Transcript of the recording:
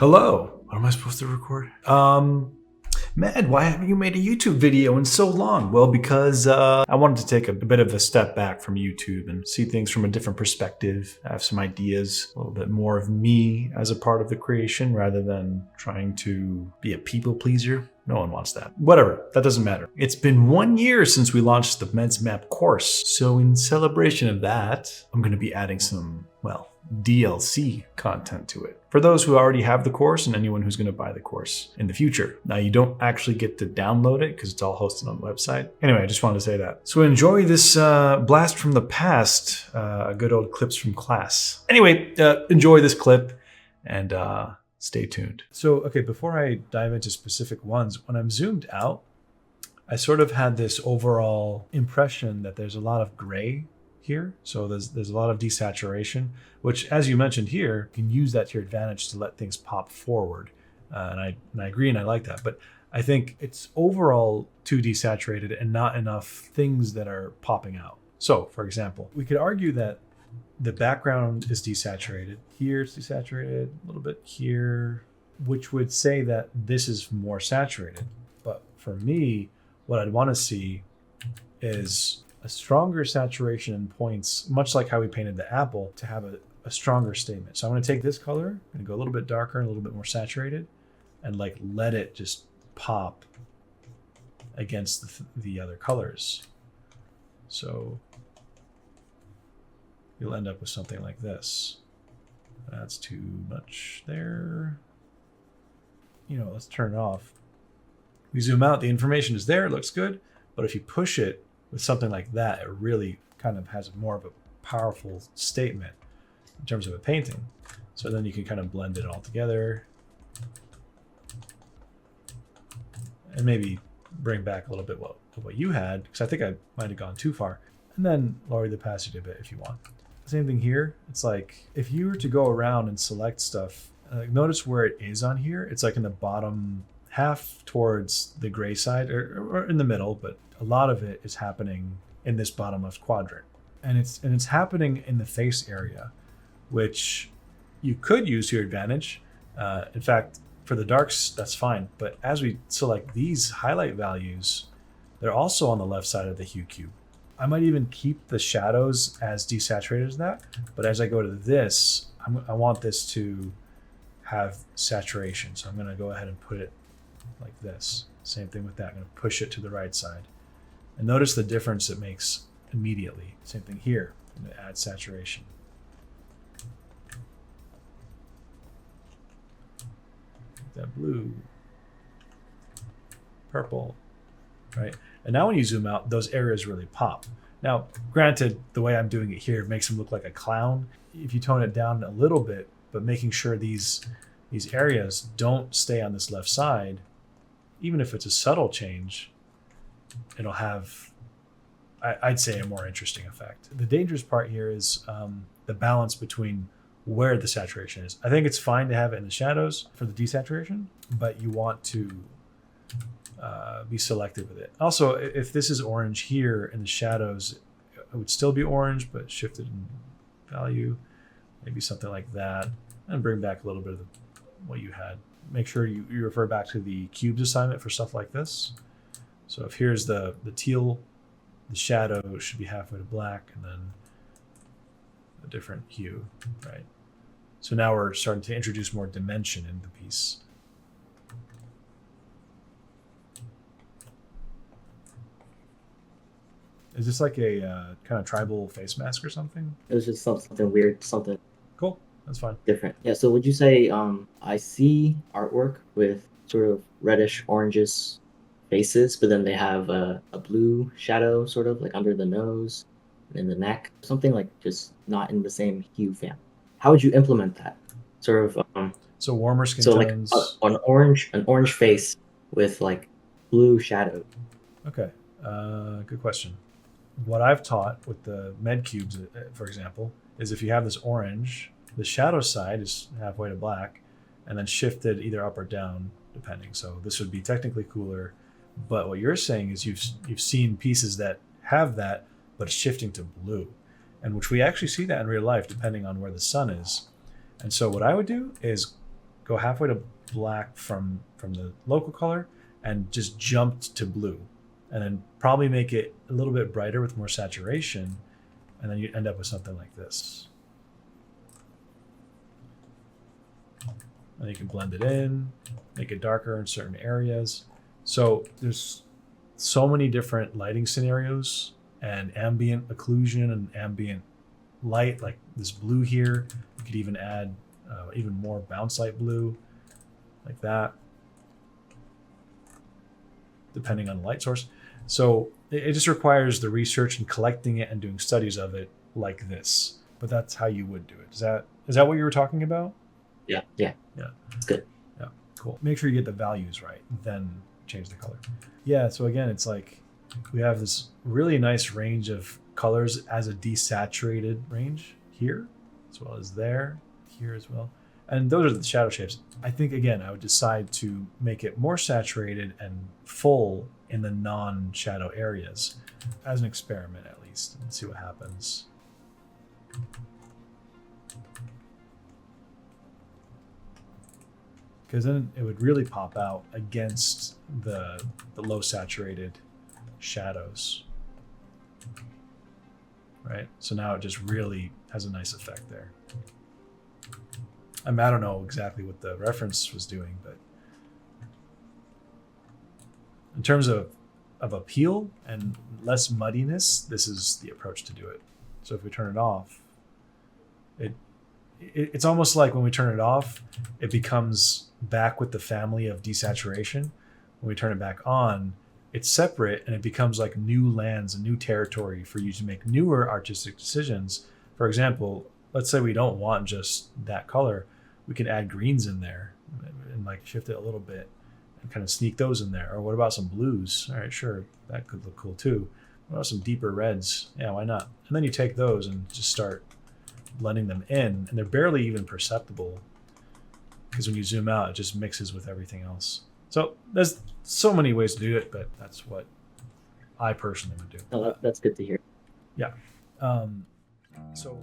Hello. What am I supposed to record? Med, why haven't you made a YouTube video in so long? Well, because I wanted to take a bit of a step back from YouTube and see things from a different perspective. I have some ideas, a little bit more of me as a part of the creation rather than trying to be a people pleaser. No one wants that. Whatever, that doesn't matter. It's been 1 year since we launched the Meds Map course. So in celebration of that, I'm gonna be adding some, well, DLC content to it for those who already have the course and anyone who's going to buy the course in the future. Now, you don't actually get to download it because it's all hosted on the website. Anyway, I just wanted to say that. So enjoy this blast from the past, good old clips from class. Anyway, enjoy this clip and stay tuned. So, okay, before I dive into specific ones, when I'm zoomed out, I sort of had this overall impression that there's a lot of gray here. So there's a lot of desaturation, which, as you mentioned here, you can use that to your advantage to let things pop forward. And I agree, and I like that. But I think it's overall too desaturated and not enough things that are popping out. So, for example, we could argue that the background is desaturated. Here it's desaturated, a little bit here, which would say that this is more saturated. But for me, what I'd want to see is a stronger saturation in points, much like how we painted the apple, to have a stronger statement. So I'm going to take this color and go a little bit darker and a little bit more saturated and like let it just pop against the other colors. So you'll end up with something like this. That's too much there. You know, let's turn it off. We zoom out, the information is there, it looks good. But if you push it with something like that, it really kind of has more of a powerful statement in terms of a painting. So then you can kind of blend it all together and maybe bring back a little bit of what you had, because I think I might have gone too far, and then lower the opacity a bit if you want. Same thing here. It's like if you were to go around and select stuff, notice where it is on here. It's like in the bottom half towards the gray side, or in the middle, but a lot of it is happening in this bottom left quadrant. And it's happening in the face area, which you could use to your advantage. In fact, for the darks, that's fine. But as we select these highlight values, they're also on the left side of the hue cube. I might even keep the shadows as desaturated as that. But as I go to this, I want this to have saturation. So I'm going to go ahead and put it like this. Same thing with that. I'm going to push it to the right side. And notice the difference it makes immediately. Same thing here. I'm going to add saturation. That blue, purple, right? And now when you zoom out, those areas really pop. Now, granted, the way I'm doing it here makes him look like a clown. If you tone it down a little bit, but making sure these areas don't stay on this left side, even if it's a subtle change, it'll have, I'd say, a more interesting effect. The dangerous part here is the balance between where the saturation is. I think it's fine to have it in the shadows for the desaturation, but you want to be selective with it. Also, if this is orange here in the shadows, it would still be orange, but shifted in value, maybe something like that, and bring back a little bit of what you had. Make sure you refer back to the cubes assignment for stuff like this. So if here's the teal, the shadow should be halfway to black, and then a different hue, right? So now we're starting to introduce more dimension in the piece. Is this like a kind of tribal face mask or something? It was just something weird, something Cool, that's fine. different. Yeah, so would you say I see artwork with sort of reddish oranges faces, but then they have a blue shadow sort of like under the nose and in the neck, something like just not in the same hue family. How would you implement that? Sort of So warmer skin so like tones. an orange face with like blue shadow. Okay, good question. What I've taught with the med cubes, for example, is if you have this orange, the shadow side is halfway to black, and then shifted either up or down, depending. So this would be technically cooler, but what you're saying is you've seen pieces that have that, but it's shifting to blue, and which we actually see that in real life, depending on where the sun is. And so what I would do is go halfway to black from the local color and just jumped to blue, and then probably make it a little bit brighter with more saturation, and then you end up with something like this. And you can blend it in, make it darker in certain areas. So there's so many different lighting scenarios and ambient occlusion and ambient light, like this blue here. You could even add even more bounce light blue, like that, depending on the light source. So it just requires the research and collecting it and doing studies of it like this. But that's how you would do it. Is that what you were talking about? Yeah. It's good. Yeah, cool. Make sure you get the values right, then change the color. Yeah, so again, it's like we have this really nice range of colors as a desaturated range here, as well as there, here as well. And those are the shadow shapes. I think, again, I would decide to make it more saturated and full in the non-shadow areas as an experiment, at least, and see what happens. Because then it would really pop out against the low saturated shadows, right? So now it just really has a nice effect there. I mean, I don't know exactly what the reference was doing, but in terms of appeal and less muddiness, this is the approach to do it. So if we turn it off, it's almost like when we turn it off, it becomes back with the family of desaturation. When we turn it back on, it's separate and it becomes like new lands, a new territory for you to make newer artistic decisions. For example, let's say we don't want just that color. We can add greens in there and like shift it a little bit and kind of sneak those in there. Or what about some blues? All right, sure, that could look cool too. What about some deeper reds? Yeah, why not? And then you take those and just start blending them in, and they're barely even perceptible because when you zoom out, it just mixes with everything else. So there's so many ways to do it, but that's what I personally would do. Oh, that's good to hear. Yeah. So